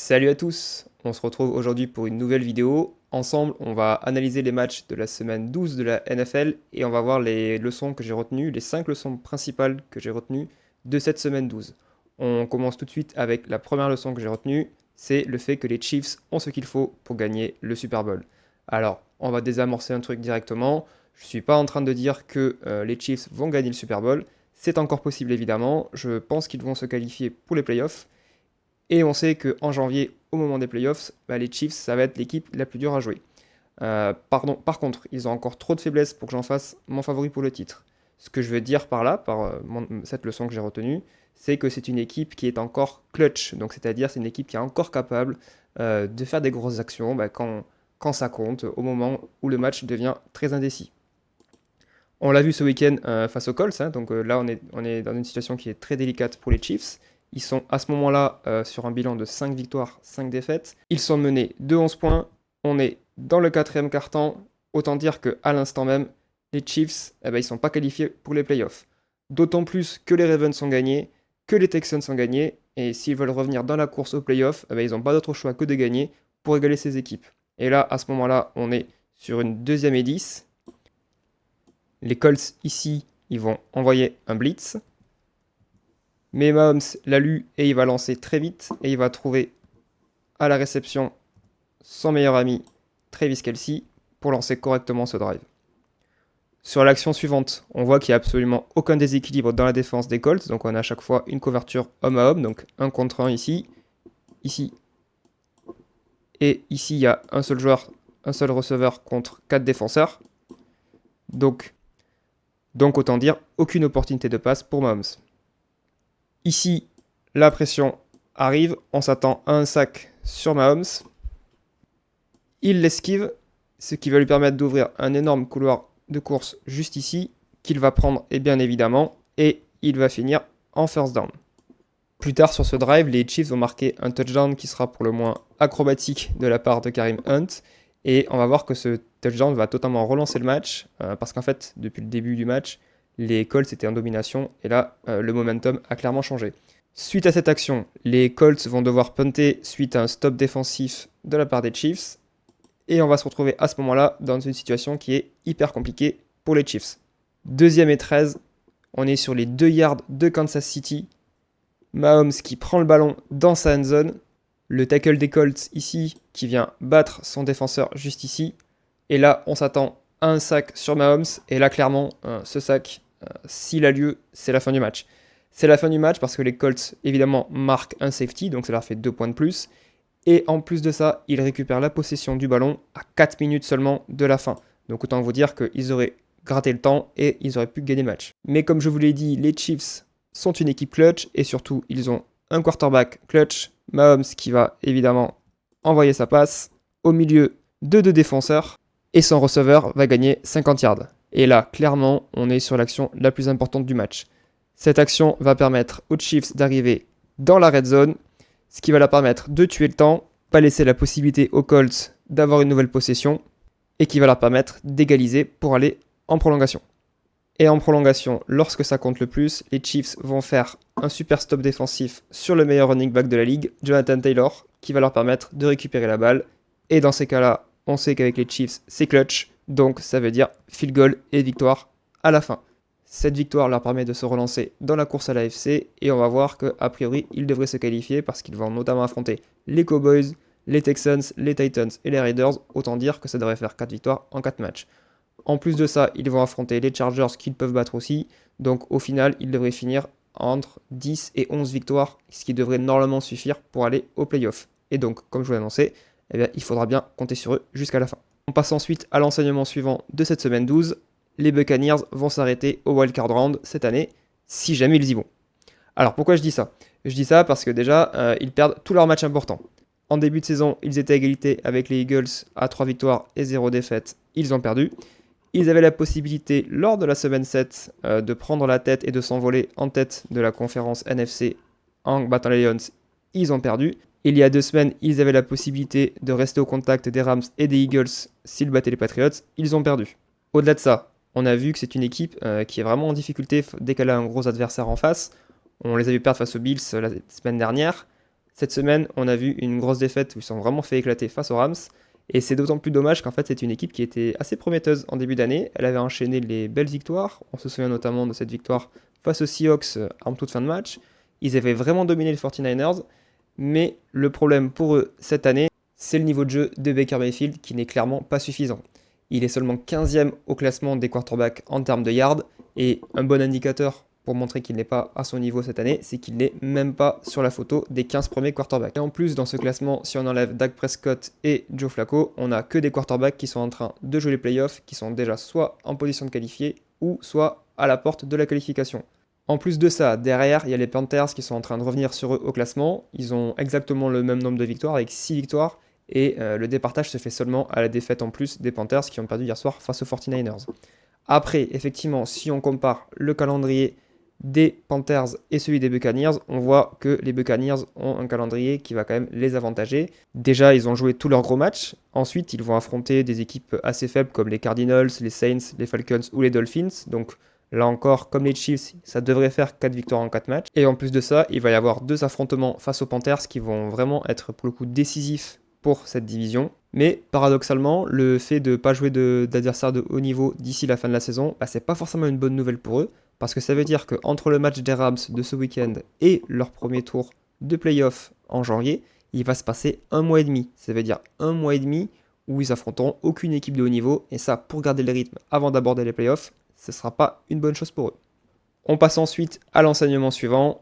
Salut à tous, on se retrouve aujourd'hui pour une nouvelle vidéo. Ensemble, on va analyser les matchs de la semaine 12 de la NFL et on va voir les leçons que j'ai retenues, les 5 leçons principales que j'ai retenues de cette semaine 12. On commence tout de suite avec la première leçon que j'ai retenue, c'est le fait que les Chiefs ont ce qu'il faut pour gagner le Super Bowl. Alors, on va désamorcer un truc directement. Je ne suis pas en train de dire que les Chiefs vont gagner le Super Bowl. C'est encore possible évidemment. Je pense qu'ils vont se qualifier pour les playoffs. Et on sait qu'en janvier, au moment des playoffs, les Chiefs, ça va être l'équipe la plus dure à jouer. Par contre, ils ont encore trop de faiblesses pour que j'en fasse mon favori pour le titre. Ce que je veux dire par là, cette leçon que j'ai retenue, c'est que c'est une équipe qui est encore clutch. Donc, c'est-à-dire, c'est une équipe qui est encore capable de faire des grosses actions quand ça compte, au moment où le match devient très indécis. On l'a vu ce week-end face aux Colts, hein, donc là on est dans une situation qui est très délicate pour les Chiefs. Ils sont à ce moment-là sur un bilan de 5 victoires, 5 défaites. Ils sont menés de 11 points. On est dans le quatrième quart-temps. Autant dire qu'à l'instant même, les Chiefs, ils ne sont pas qualifiés pour les playoffs. D'autant plus que les Ravens sont gagnés, que les Texans sont gagnés. Et s'ils veulent revenir dans la course aux playoffs, ils n'ont pas d'autre choix que de gagner pour égaler ces équipes. Et là, à ce moment-là, on est sur une deuxième et 10. Les Colts, ici, ils vont envoyer un blitz. Mais Mahomes l'a lu et il va lancer très vite. Et il va trouver à la réception son meilleur ami, Travis Kelce, pour lancer correctement ce drive. Sur l'action suivante, on voit qu'il n'y a absolument aucun déséquilibre dans la défense des Colts. Donc on a à chaque fois une couverture homme à homme, donc 1 contre 1 ici, ici. Et ici, il y a un seul joueur, un seul receveur contre 4 défenseurs. Donc autant dire, aucune opportunité de passe pour Mahomes. Ici, la pression arrive, on s'attend à un sac sur Mahomes. Il l'esquive, ce qui va lui permettre d'ouvrir un énorme couloir de course juste ici, qu'il va prendre et bien évidemment, et il va finir en first down. Plus tard sur ce drive, les Chiefs vont marquer un touchdown qui sera pour le moins acrobatique de la part de Kareem Hunt, et on va voir que ce touchdown va totalement relancer le match, parce qu'en fait, depuis le début du match, les Colts étaient en domination, et là, le momentum a clairement changé. Suite à cette action, les Colts vont devoir punter suite à un stop défensif de la part des Chiefs, et on va se retrouver à ce moment-là dans une situation qui est hyper compliquée pour les Chiefs. Deuxième et 13, on est sur les 2 yards de Kansas City. Mahomes qui prend le ballon dans sa end zone. Le tackle des Colts ici qui vient battre son défenseur juste ici. Et là, on s'attend à un sac sur Mahomes. Et là, clairement, ce sac, s'il a lieu, c'est la fin du match. C'est la fin du match parce que les Colts, évidemment, marquent un safety, donc ça leur fait 2 points de plus. Et en plus de ça, ils récupèrent la possession du ballon à 4 minutes seulement de la fin. Donc autant vous dire qu'ils auraient gratté le temps et ils auraient pu gagner le match. Mais comme je vous l'ai dit, les Chiefs sont une équipe clutch et surtout, ils ont un quarterback clutch, Mahomes qui va évidemment envoyer sa passe au milieu de 2 défenseurs et son receveur va gagner 50 yards. Et là, clairement, on est sur l'action la plus importante du match. Cette action va permettre aux Chiefs d'arriver dans la red zone, ce qui va leur permettre de tuer le temps, pas laisser la possibilité aux Colts d'avoir une nouvelle possession, et qui va leur permettre d'égaliser pour aller en prolongation. Et en prolongation, lorsque ça compte le plus, les Chiefs vont faire un super stop défensif sur le meilleur running back de la ligue, Jonathan Taylor, qui va leur permettre de récupérer la balle. Et dans ces cas-là, on sait qu'avec les Chiefs, c'est clutch, donc ça veut dire field goal et victoire à la fin. Cette victoire leur permet de se relancer dans la course à l'AFC et on va voir qu'a priori, ils devraient se qualifier parce qu'ils vont notamment affronter les Cowboys, les Texans, les Titans et les Raiders. Autant dire que ça devrait faire 4 victoires en 4 matchs. En plus de ça, ils vont affronter les Chargers qu'ils peuvent battre aussi. Donc au final, ils devraient finir entre 10 et 11 victoires, ce qui devrait normalement suffire pour aller aux playoffs. Et donc, comme je vous l'ai annoncé, il faudra bien compter sur eux jusqu'à la fin. On passe ensuite à l'enseignement suivant de cette semaine 12. Les Buccaneers vont s'arrêter au wildcard round cette année, si jamais ils y vont. Alors pourquoi je dis ça? Je dis ça parce que déjà, ils perdent tous leurs matchs importants. En début de saison, ils étaient à égalité avec les Eagles à 3 victoires et 0 défaites. Ils ont perdu. Ils avaient la possibilité, lors de la semaine 7, de prendre la tête et de s'envoler en tête de la conférence NFC en battant les Lions. Ils ont perdu. Il y a 2 semaines, ils avaient la possibilité de rester au contact des Rams et des Eagles s'ils battaient les Patriots. Ils ont perdu. Au-delà de ça, on a vu que c'est une équipe qui est vraiment en difficulté dès qu'elle a un gros adversaire en face. On les a vu perdre face aux Bills la semaine dernière. Cette semaine, on a vu une grosse défaite où ils sont vraiment fait éclater face aux Rams. Et c'est d'autant plus dommage qu'en fait, c'est une équipe qui était assez prometteuse en début d'année. Elle avait enchaîné les belles victoires. On se souvient notamment de cette victoire face aux Seahawks en toute fin de match. Ils avaient vraiment dominé les 49ers. Mais le problème pour eux cette année, c'est le niveau de jeu de Baker Mayfield qui n'est clairement pas suffisant. Il est seulement 15e au classement des quarterbacks en termes de yards. Et un bon indicateur pour montrer qu'il n'est pas à son niveau cette année, c'est qu'il n'est même pas sur la photo des 15 premiers quarterbacks. Et en plus, dans ce classement, si on enlève Dak Prescott et Joe Flacco, on n'a que des quarterbacks qui sont en train de jouer les playoffs, qui sont déjà soit en position de qualifier, ou soit à la porte de la qualification. En plus de ça, derrière, il y a les Panthers qui sont en train de revenir sur eux au classement. Ils ont exactement le même nombre de victoires, avec 6 victoires, et le départage se fait seulement à la défaite en plus des Panthers qui ont perdu hier soir face aux 49ers. Après, effectivement, si on compare le calendrier des Panthers et celui des Buccaneers, on voit que les Buccaneers ont un calendrier qui va quand même les avantager. Déjà, ils ont joué tous leurs gros matchs. Ensuite, ils vont affronter des équipes assez faibles comme les Cardinals, les Saints, les Falcons ou les Dolphins. Donc là encore, comme les Chiefs, ça devrait faire 4 victoires en 4 matchs. Et en plus de ça, il va y avoir 2 affrontements face aux Panthers qui vont vraiment être pour le coup décisifs pour cette division. Mais paradoxalement, le fait de ne pas jouer d'adversaires de haut niveau d'ici la fin de la saison, c'est pas forcément une bonne nouvelle pour eux. Parce que ça veut dire qu'entre le match des Rams de ce week-end et leur premier tour de playoff en janvier, il va se passer 1 mois et demi. Ça veut dire 1 mois et demi où ils affronteront aucune équipe de haut niveau. Et ça, pour garder le rythme avant d'aborder les playoffs, ce ne sera pas une bonne chose pour eux. On passe ensuite à l'enseignement suivant.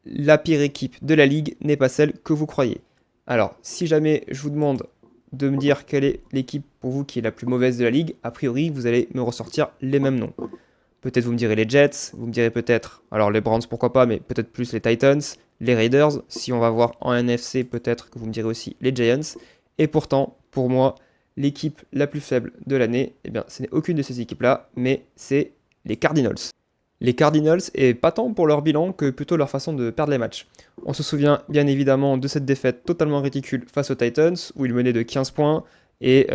La pire équipe de la ligue n'est pas celle que vous croyez. Alors, si jamais je vous demande de me dire quelle est l'équipe pour vous qui est la plus mauvaise de la ligue, a priori, vous allez me ressortir les mêmes noms. Peut-être vous me direz les Jets, vous me direz peut-être, alors les Browns pourquoi pas, mais peut-être plus les Titans, les Raiders. Si on va voir en NFC, peut-être que vous me direz aussi les Giants. Et pourtant, pour moi, l'équipe la plus faible de l'année, ce n'est aucune de ces équipes-là, mais c'est les Cardinals. Les Cardinals, et pas tant pour leur bilan que plutôt leur façon de perdre les matchs. On se souvient bien évidemment de cette défaite totalement ridicule face aux Titans, où ils menaient de 15 points, et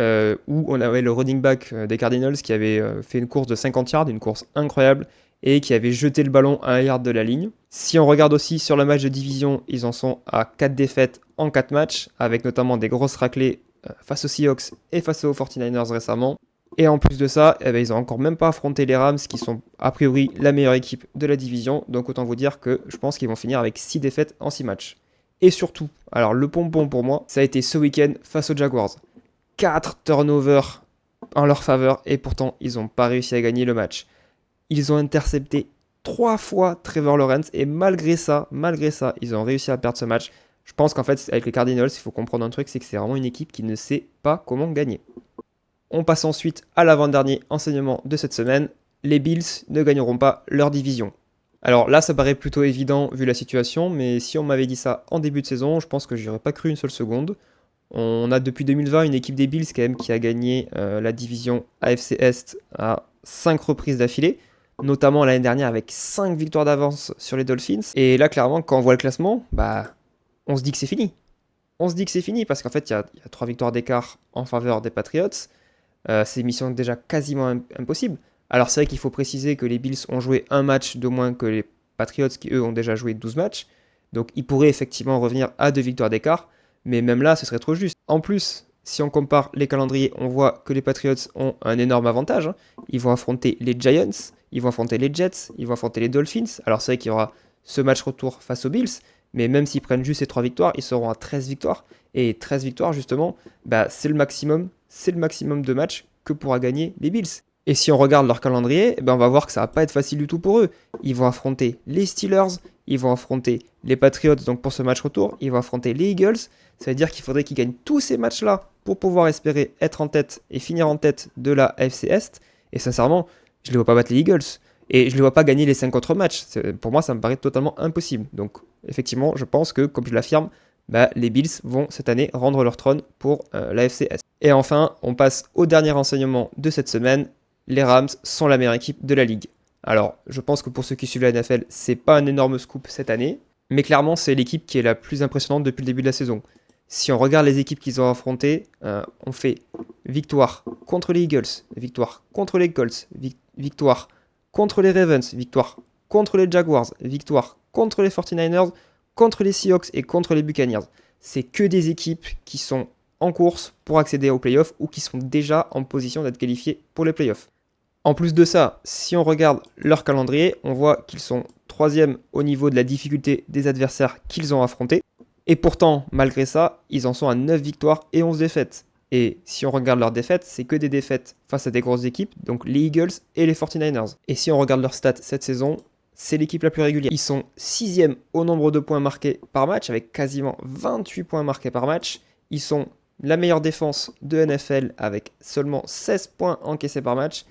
où on avait le running back des Cardinals qui avait fait une course de 50 yards, une course incroyable, et qui avait jeté le ballon à 1 yard de la ligne. Si on regarde aussi sur le match de division, ils en sont à 4 défaites en 4 matchs, avec notamment des grosses raclées face aux Seahawks et face aux 49ers récemment. Et en plus de ça, ils n'ont encore même pas affronté les Rams, qui sont a priori la meilleure équipe de la division, donc autant vous dire que je pense qu'ils vont finir avec 6 défaites en 6 matchs. Et surtout, alors le pompon pour moi, ça a été ce week-end face aux Jaguars. 4 turnovers en leur faveur et pourtant ils n'ont pas réussi à gagner le match. Ils ont intercepté 3 fois Trevor Lawrence et malgré ça, ils ont réussi à perdre ce match. Je pense qu'en fait avec les Cardinals, il faut comprendre un truc, c'est que c'est vraiment une équipe qui ne sait pas comment gagner. On passe ensuite à l'avant-dernier enseignement de cette semaine. Les Bills ne gagneront pas leur division. Alors là, ça paraît plutôt évident vu la situation, mais si on m'avait dit ça en début de saison, je pense que j'y aurais pas cru une seule seconde. On a depuis 2020 une équipe des Bills quand même qui a gagné la division AFC Est à 5 reprises d'affilée, notamment l'année dernière avec 5 victoires d'avance sur les Dolphins. Et là, clairement, quand on voit le classement, on se dit que c'est fini. On se dit que c'est fini parce qu'en fait, il y a 3 victoires d'écart en faveur des Patriots. C'est une mission déjà quasiment impossible. Alors c'est vrai qu'il faut préciser que les Bills ont joué un match de moins que les Patriots qui eux ont déjà joué 12 matchs. Donc ils pourraient effectivement revenir à 2 victoires d'écart. Mais même là, ce serait trop juste. En plus, si on compare les calendriers, on voit que les Patriots ont un énorme avantage. Ils vont affronter les Giants, ils vont affronter les Jets, ils vont affronter les Dolphins. Alors c'est vrai qu'il y aura ce match retour face aux Bills, mais même s'ils prennent juste ces 3 victoires, ils seront à 13 victoires. Et 13 victoires, justement, c'est le maximum de matchs que pourra gagner les Bills. Et si on regarde leur calendrier, on va voir que ça va pas être facile du tout pour eux. Ils vont affronter les Steelers, ils vont affronter les Patriots donc pour ce match retour, ils vont affronter les Eagles. Ça veut dire qu'il faudrait qu'ils gagnent tous ces matchs-là pour pouvoir espérer être en tête et finir en tête de la AFC Est. Et sincèrement, je ne les vois pas battre les Eagles. Et je ne les vois pas gagner les 5 autres matchs. Pour moi, ça me paraît totalement impossible. Donc, effectivement, je pense que, comme je l'affirme, les Bills vont cette année rendre leur trône pour l'AFC Est. Et enfin, on passe au dernier enseignement de cette semaine. Les Rams sont la meilleure équipe de la ligue. Alors, je pense que pour ceux qui suivent la NFL, c'est pas un énorme scoop cette année, mais clairement, c'est l'équipe qui est la plus impressionnante depuis le début de la saison. Si on regarde les équipes qu'ils ont affrontées, on fait victoire contre les Eagles, victoire contre les Colts, victoire contre les Ravens, victoire contre les Jaguars, victoire contre les 49ers, contre les Seahawks et contre les Buccaneers. C'est que des équipes qui sont en course pour accéder aux playoffs ou qui sont déjà en position d'être qualifiées pour les playoffs. En plus de ça, si on regarde leur calendrier, on voit qu'ils sont 3e au niveau de la difficulté des adversaires qu'ils ont affrontés. Et pourtant, malgré ça, ils en sont à 9 victoires et 11 défaites. Et si on regarde leurs défaites, c'est que des défaites face à des grosses équipes, donc les Eagles et les 49ers. Et si on regarde leurs stats cette saison, c'est l'équipe la plus régulière. Ils sont 6e au nombre de points marqués par match, avec quasiment 28 points marqués par match. Ils sont la meilleure défense de NFL, avec seulement 16 points encaissés par match.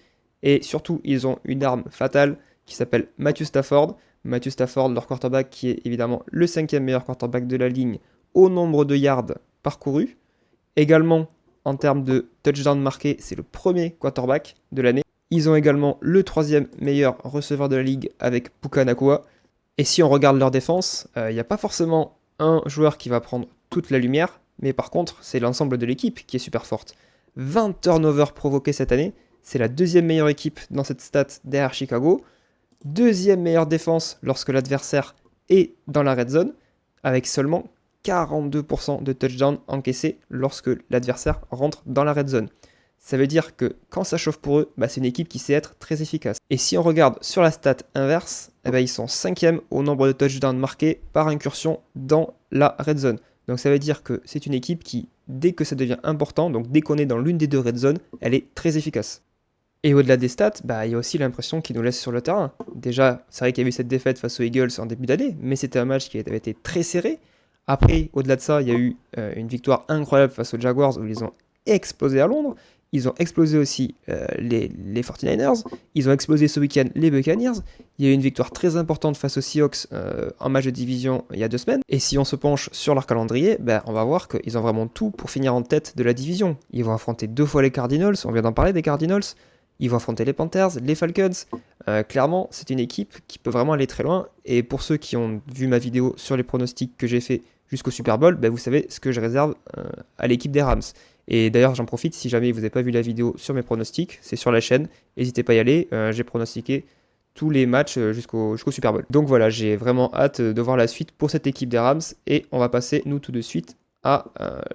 Et surtout, ils ont une arme fatale qui s'appelle Matthew Stafford. Matthew Stafford, leur quarterback, qui est évidemment le 5e meilleur quarterback de la ligne au nombre de yards parcourus. Également, en termes de touchdown marqués, c'est le premier quarterback de l'année. Ils ont également le 3e meilleur receveur de la ligue avec Puka Nacua. Et si on regarde leur défense, il n'y a pas forcément un joueur qui va prendre toute la lumière, mais par contre, c'est l'ensemble de l'équipe qui est super forte. 20 turnovers provoqués cette année, c'est la 2e meilleure équipe dans cette stat derrière Chicago. 2e meilleure défense lorsque l'adversaire est dans la red zone, avec seulement 42% de touchdowns encaissés lorsque l'adversaire rentre dans la red zone. Ça veut dire que quand ça chauffe pour eux, c'est une équipe qui sait être très efficace. Et si on regarde sur la stat inverse, ils sont 5e au nombre de touchdowns marqués par incursion dans la red zone. Donc ça veut dire que c'est une équipe qui, dès que ça devient important, donc dès qu'on est dans l'une des deux red zones, elle est très efficace. Et au-delà des stats, il y a aussi l'impression qu'ils nous laissent sur le terrain. Déjà, c'est vrai qu'il y a eu cette défaite face aux Eagles en début d'année, mais c'était un match qui avait été très serré. Après, au-delà de ça, il y a eu une victoire incroyable face aux Jaguars où ils ont explosé à Londres. Ils ont explosé aussi les 49ers. Ils ont explosé ce week-end les Buccaneers. Il y a eu une victoire très importante face aux Seahawks en match de division il y a 2 semaines. Et si on se penche sur leur calendrier, on va voir qu'ils ont vraiment tout pour finir en tête de la division. Ils vont affronter 2 fois les Cardinals. On vient d'en parler des Cardinals. Ils vont affronter les Panthers, les Falcons. Clairement, c'est une équipe qui peut vraiment aller très loin. Et pour ceux qui ont vu ma vidéo sur les pronostics que j'ai fait jusqu'au Super Bowl, vous savez ce que je réserve à l'équipe des Rams. Et d'ailleurs, j'en profite, si jamais vous n'avez pas vu la vidéo sur mes pronostics, c'est sur la chaîne, n'hésitez pas à y aller, j'ai pronostiqué tous les matchs jusqu'au Super Bowl. Donc voilà, j'ai vraiment hâte de voir la suite pour cette équipe des Rams, et on va passer, nous, tout de suite à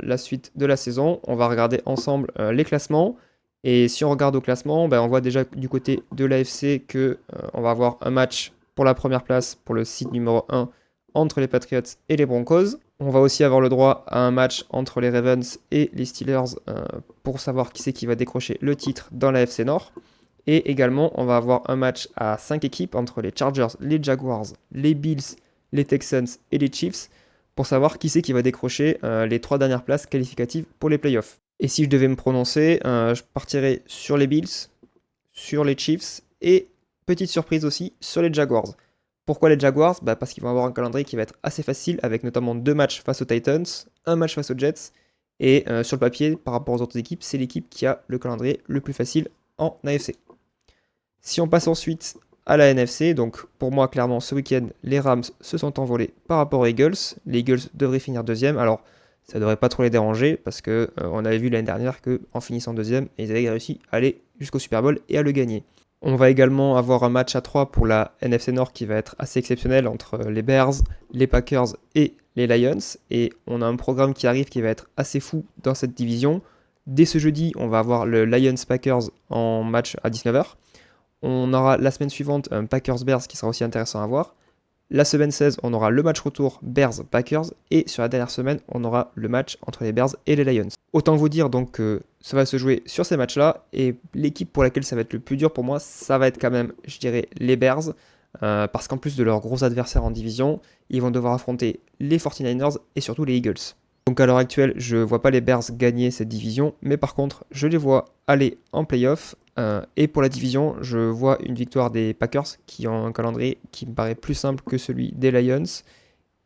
la suite de la saison. On va regarder ensemble les classements, et si on regarde au classement, on voit déjà du côté de l'AFC que on va avoir un match pour la première place, pour le seed numéro 1, entre les Patriots et les Broncos. On va aussi avoir le droit à un match entre les Ravens et les Steelers pour savoir qui c'est qui va décrocher le titre dans la FC Nord. Et également, on va avoir un match à 5 équipes entre les Chargers, les Jaguars, les Bills, les Texans et les Chiefs pour savoir qui c'est qui va décrocher les 3 dernières places qualificatives pour les playoffs. Et si je devais me prononcer, je partirais sur les Bills, sur les Chiefs et, petite surprise aussi, sur les Jaguars. Pourquoi les Jaguars ? Parce qu'ils vont avoir un calendrier qui va être assez facile, avec notamment 2 matchs face aux Titans, un match face aux Jets, et sur le papier, par rapport aux autres équipes, c'est l'équipe qui a le calendrier le plus facile en AFC. Si on passe ensuite à la NFC, donc pour moi, clairement, ce week-end, les Rams se sont envolés par rapport aux Eagles. Les Eagles devraient finir 2e, alors ça ne devrait pas trop les déranger, parce qu'on avait vu l'année dernière qu'en finissant 2e, ils avaient réussi à aller jusqu'au Super Bowl et à le gagner. On va également avoir un match à 3 pour la NFC Nord qui va être assez exceptionnel entre les Bears, les Packers et les Lions. Et on a un programme qui arrive qui va être assez fou dans cette division. Dès ce jeudi, on va avoir le Lions-Packers en match à 19h. On aura la semaine suivante un Packers-Bears qui sera aussi intéressant à voir. La semaine 16, on aura le match retour Bears-Packers. Et sur la dernière semaine, on aura le match entre les Bears et les Lions. Autant vous dire donc que ça va se jouer sur ces matchs-là. Et l'équipe pour laquelle ça va être le plus dur pour moi, ça va être quand même, je dirais, les Bears. Parce qu'en plus de leurs gros adversaires en division, ils vont devoir affronter les 49ers et surtout les Eagles. Donc à l'heure actuelle, je ne vois pas les Bears gagner cette division. Mais par contre, je les vois aller en playoff. Et pour la division, je vois une victoire des Packers qui ont un calendrier qui me paraît plus simple que celui des Lions.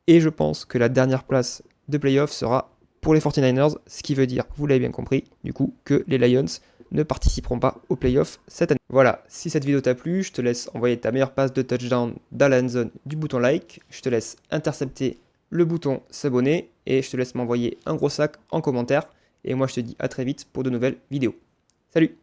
Et je pense que la dernière place de playoff sera pour les 49ers, ce qui veut dire, vous l'avez bien compris, du coup, que les Lions ne participeront pas aux playoffs cette année. Voilà, si cette vidéo t'a plu, je te laisse envoyer ta meilleure passe de touchdown dans la end zone du bouton like, je te laisse intercepter le bouton s'abonner et je te laisse m'envoyer un gros sac en commentaire. Et moi je te dis à très vite pour de nouvelles vidéos. Salut!